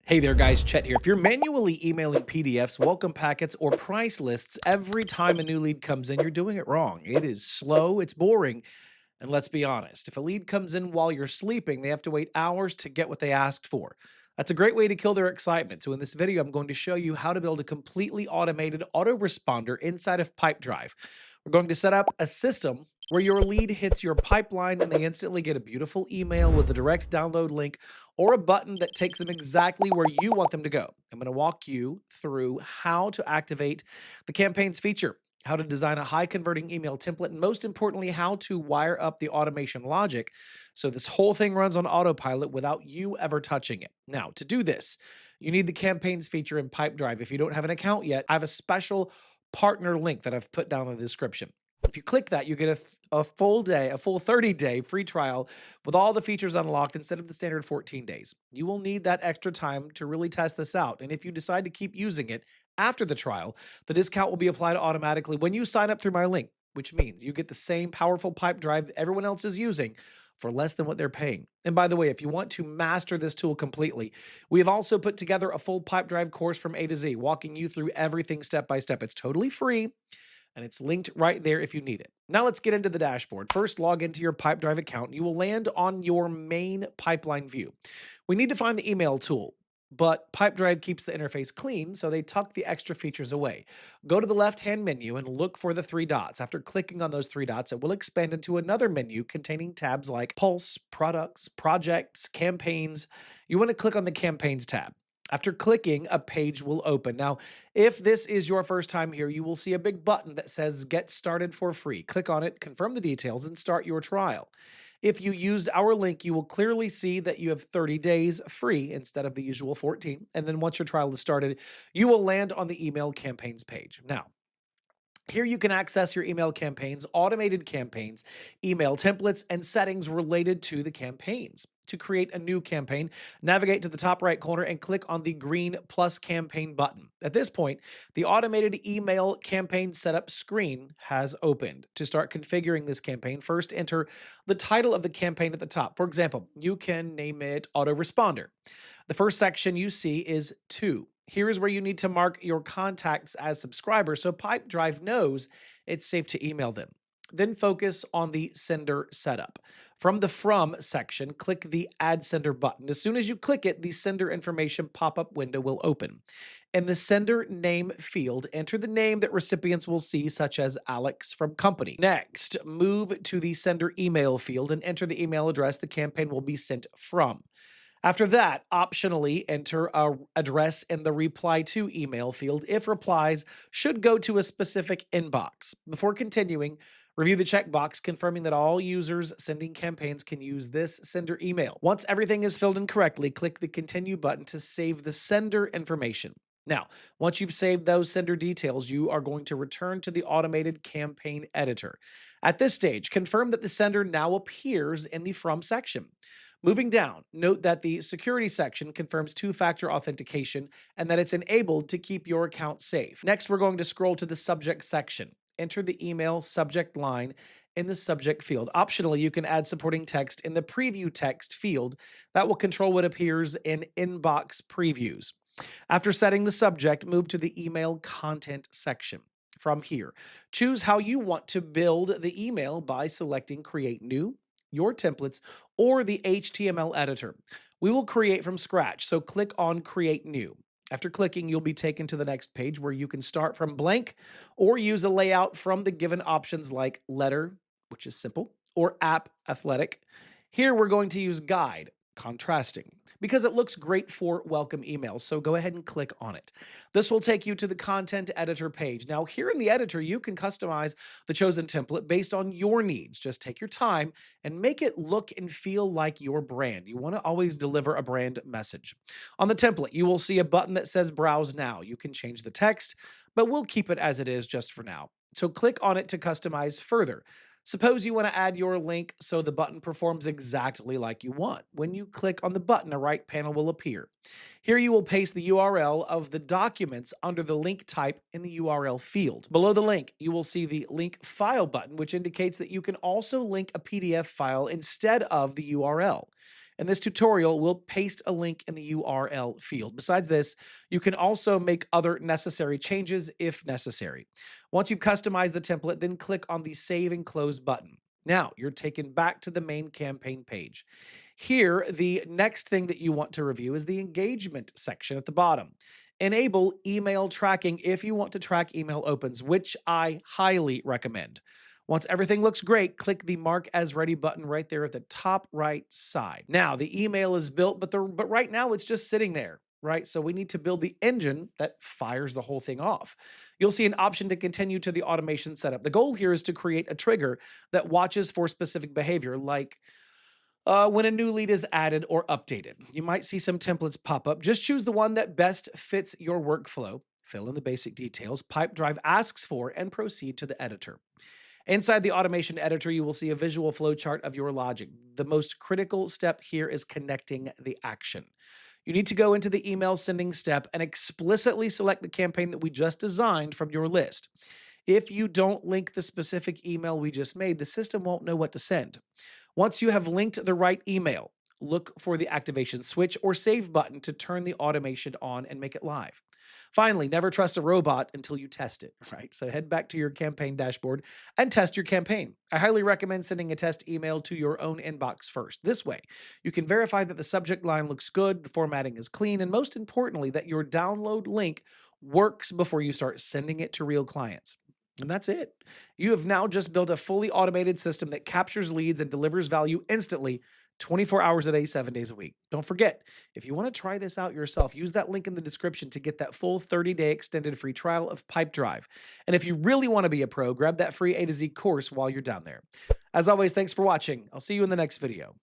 Hey there guys, Chet here. If you're manually emailing PDFs, welcome packets, or price lists every time a new lead comes in, you're doing it wrong. It is slow, it's boring, and let's be honest, if a lead comes in while you're sleeping, they have to wait hours to get what they asked for. That's a great way to kill their excitement. So in this video, I'm going to show you how to build a completely automated autoresponder inside of Pipedrive. We're going to set up a system where your lead hits your pipeline and they instantly get a beautiful email with a direct download link or a button that takes them exactly where you want them to go. I'm going to walk you through how to activate the campaigns feature, how to design a high converting email template, and most importantly, how to wire up the automation logic so this whole thing runs on autopilot without you ever touching it. Now, to do this, you need the campaigns feature in Pipedrive. If you don't have an account yet, I have a special partner link that I've put down in the description. If you click that, you get a full 30-day free trial with all the features unlocked instead of the standard 14 days. You will need that extra time to really test this out. And if you decide to keep using it after the trial, the discount will be applied automatically when you sign up through my link, which means you get the same powerful Pipedrive that everyone else is using for less than what they're paying. And by the way, if you want to master this tool completely, we have also put together a full Pipedrive course from A to Z, walking you through everything step by step. It's totally free, and it's linked right there if you need it. Now let's get into the dashboard. First, log into your Pipedrive account. You will land on your main pipeline view. We need to find the email tool, but Pipedrive keeps the interface clean, so they tuck the extra features away. Go to the left-hand menu and look for the three dots. After clicking on those three dots, it will expand into another menu containing tabs like Pulse, Products, Projects, Campaigns. You want to click on the Campaigns tab. After clicking, a page will open. Now, if this is your first time here, you will see a big button that says Get Started for Free. Click on it, confirm the details, and start your trial. If you used our link, you will clearly see that you have 30 days free instead of the usual 14. And then once your trial is started, you will land on the email campaigns page. Now, here you can access your email campaigns, automated campaigns, email templates, and settings related to the campaigns. To create a new campaign, navigate to the top right corner and click on the green plus campaign button. At this point, the automated email campaign setup screen has opened. To start configuring this campaign, first enter the title of the campaign at the top. For example, you can name it Autoresponder. The first section you see is To. Here is where you need to mark your contacts as subscribers so Pipedrive knows it's safe to email them. Then focus on the sender setup. From the From section, click the Add Sender button. As soon as you click it, the sender information pop-up window will open. In the sender name field, enter the name that recipients will see, such as Alex from company. Next, move to the sender email field and enter the email address the campaign will be sent from. After that, optionally enter an address in the reply to email field if replies should go to a specific inbox. Before continuing, review the checkbox confirming that all users sending campaigns can use this sender email. Once everything is filled in correctly, click the Continue button to save the sender information. Now, once you've saved those sender details, you are going to return to the automated campaign editor. At this stage, confirm that the sender now appears in the From section. Moving down, note that the security section confirms two-factor authentication and that it's enabled to keep your account safe. Next, we're going to scroll to the subject section. Enter the email subject line in the subject field. Optionally, you can add supporting text in the preview text field that will control what appears in inbox previews. After setting the subject, move to the email content section. From here, choose how you want to build the email by selecting Create New, your templates, or the HTML editor. We will create from scratch, so click on Create New. After clicking, you'll be taken to the next page where you can start from blank or use a layout from the given options like Letter, which is simple, or App, Athletic. Here we're going to use Guide, contrasting, because it looks great for welcome emails, so go ahead and click on it. This will take you to the content editor page. Now, here in the editor, you can customize the chosen template based on your needs. Just take your time and make it look and feel like your brand. You want to always deliver a brand message. On the template, you will see a button that says Browse Now. You can change the text, but we'll keep it as it is just for now. So click on it to customize further. Suppose you want to add your link so the button performs exactly like you want. When you click on the button, a right panel will appear. Here you will paste the URL of the documents under the link type in the URL field. Below the link, you will see the Link File button, which indicates that you can also link a PDF file instead of the URL. In this tutorial, we'll paste a link in the URL field. Besides this, you can also make other necessary changes if necessary. Once you've customized the template, then click on the Save and Close button. Now you're taken back to the main campaign page. Here, the next thing that you want to review is the engagement section at the bottom. Enable email tracking if you want to track email opens, which I highly recommend. Once everything looks great, click the Mark as Ready button right there at the top right side. Now, the email is built, but right now it's just sitting there, right? So we need to build the engine that fires the whole thing off. You'll see an option to continue to the automation setup. The goal here is to create a trigger that watches for specific behavior, like when a new lead is added or updated. You might see some templates pop up. Just choose the one that best fits your workflow. Fill in the basic details Pipedrive asks for and proceed to the editor. Inside the automation editor, you will see a visual flowchart of your logic. The most critical step here is connecting the action. You need to go into the email sending step and explicitly select the campaign that we just designed from your list. If you don't link the specific email we just made, the system won't know what to send. Once you have linked the right email, look for the activation switch or save button to turn the automation on and make it live. Finally, never trust a robot until you test it, right? So head back to your campaign dashboard and test your campaign. I highly recommend sending a test email to your own inbox first. This way, you can verify that the subject line looks good, the formatting is clean, and most importantly, that your download link works before you start sending it to real clients. And that's it. You have now just built a fully automated system that captures leads and delivers value instantly, 24 hours a day, 7 days a week. Don't forget, if you want to try this out yourself, use that link in the description to get that full 30-day extended free trial of Pipedrive. And if you really want to be a pro, grab that free A to Z course while you're down there. As always, thanks for watching. I'll see you in the next video.